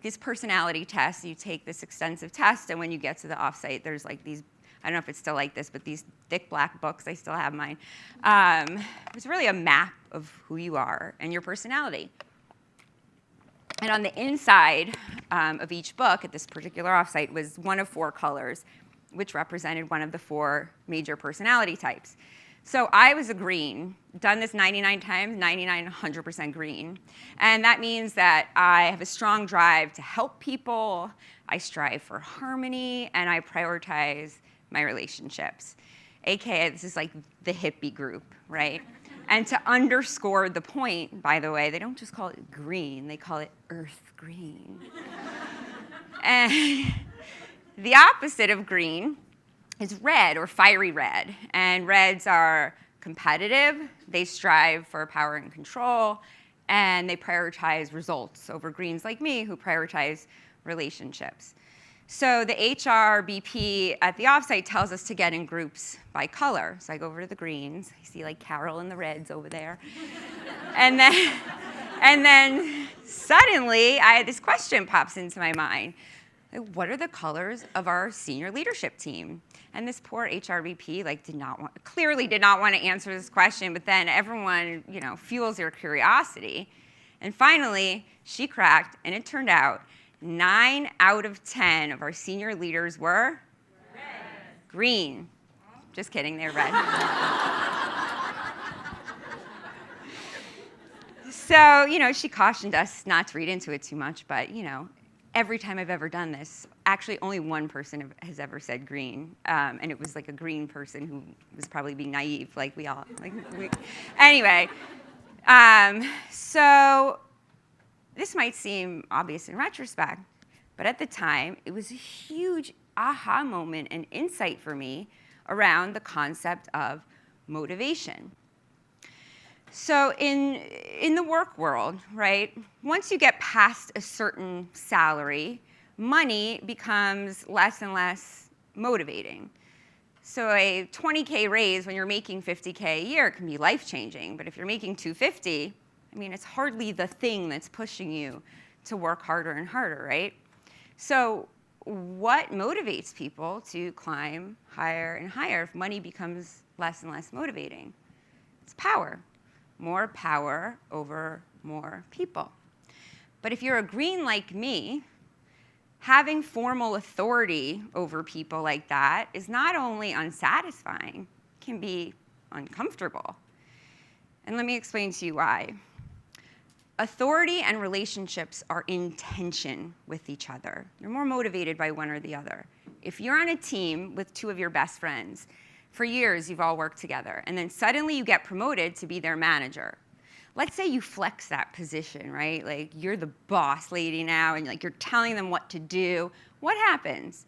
this personality test. You take this extensive test, and when you get to the offsite, there's like these, I don't know if it's still like this, but these thick black books, I still have mine. It's really a map of who you are and your personality. And on the inside of each book at this particular offsite was one of 4 colors, which represented one of the 4 major personality types. So I was a green, done this 99 times, 99, 100% green. And that means that I have a strong drive to help people, I strive for harmony, and I prioritize my relationships. AKA, this is like the hippie group, right? And to underscore the point, by the way, they don't just call it green, they call it earth green. And the opposite of green is red, or fiery red. And reds are competitive, they strive for power and control, and they prioritize results over greens like me who prioritize relationships. So the HRBP at the offsite tells us to get in groups by color. So I go over to the greens. I see like Carol and the reds over there. and then suddenly this question pops into my mind. What are the colors of our senior leadership team? And this poor HRBP clearly did not want to answer this question, but then everyone fuels their curiosity. And finally, she cracked, and it turned out 9 out of 10 of our senior leaders were red. Green. Just kidding, they're red. So, she cautioned us not to read into it too much, but, every time I've ever done this, actually only one person has ever said green, and it was like a green person who was probably being naive, Anyway, so this might seem obvious in retrospect, but at the time, it was a huge aha moment and insight for me around the concept of motivation. So in the work world, right, once you get past a certain salary, money becomes less and less motivating. So a 20K raise when you're making 50K a year can be life-changing, but if you're making 250, it's hardly the thing that's pushing you to work harder and harder, right? So what motivates people to climb higher and higher if money becomes less and less motivating? It's power. More power over more people. But if you're a green like me, having formal authority over people like that is not only unsatisfying, it can be uncomfortable. And let me explain to you why. Authority and relationships are in tension with each other. You're more motivated by one or the other. If you're on a team with 2 of your best friends, for years you've all worked together, and then suddenly you get promoted to be their manager. Let's say you flex that position, right? Like you're the boss lady now, and you're telling them what to do. What happens?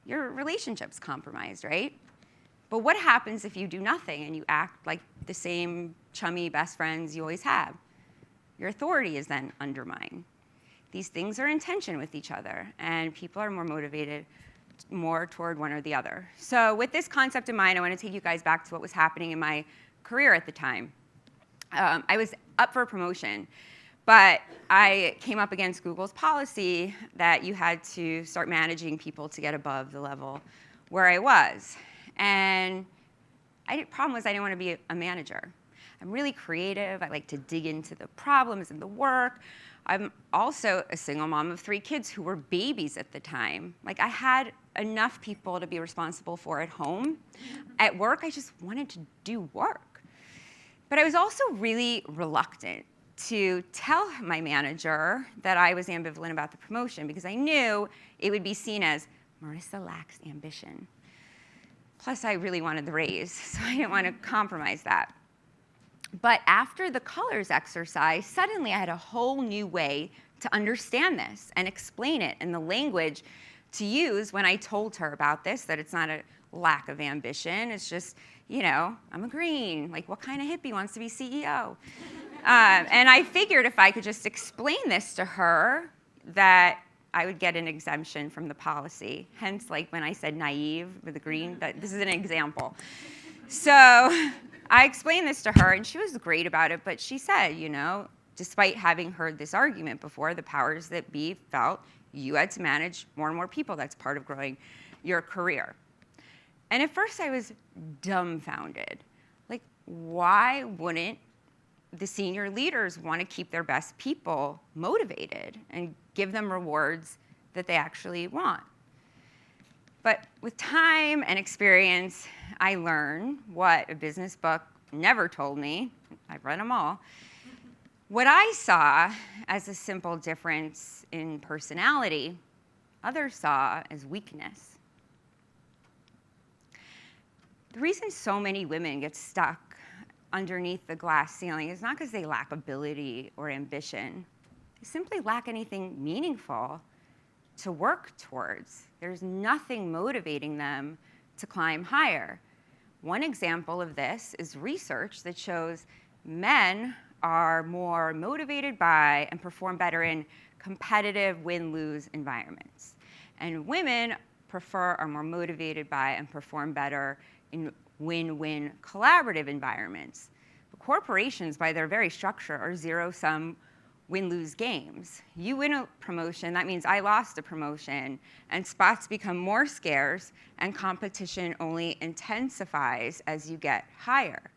Your relationship's compromised, right? But what happens if you do nothing and you act like the same chummy best friends you always have? Your authority is then undermined. These things are in tension with each other, and people are more motivated more toward one or the other. So with this concept in mind, I want to take you guys back to what was happening in my career at the time. I was up for a promotion, but I came up against Google's policy that you had to start managing people to get above the level where I was. And the problem was I didn't want to be a manager. I'm really creative. I like to dig into the problems and the work. I'm also a single mom of 3 kids who were babies at the time. I had enough people to be responsible for at home. At work, I just wanted to do work. But I was also really reluctant to tell my manager that I was ambivalent about the promotion because I knew it would be seen as Marissa lacks ambition. Plus, I really wanted the raise, so I didn't want to compromise that. But after the colors exercise, suddenly I had a whole new way to understand this and explain it and the language to use when I told her about this, that it's not a lack of ambition. It's just, I'm a green. What kind of hippie wants to be CEO? And I figured if I could just explain this to her, that I would get an exemption from the policy. Hence, when I said naive with the green, this is an example. So I explained this to her, and she was great about it, but she said, despite having heard this argument before, the powers that be felt you had to manage more and more people. That's part of growing your career. And at first I was dumbfounded. Like, why wouldn't the senior leaders want to keep their best people motivated and give them rewards that they actually want? But with time and experience, I learned what a business book never told me. I've read them all. What I saw as a simple difference in personality, others saw as weakness. The reason so many women get stuck underneath the glass ceiling is not because they lack ability or ambition. They simply lack anything meaningful to work towards. There's nothing motivating them to climb higher. One example of this is research that shows men are more motivated by and perform better in competitive win-lose environments. And women are more motivated by and perform better in win-win collaborative environments. But corporations, by their very structure, are zero-sum win-lose games. You win a promotion, that means I lost a promotion, and spots become more scarce, and competition only intensifies as you get higher.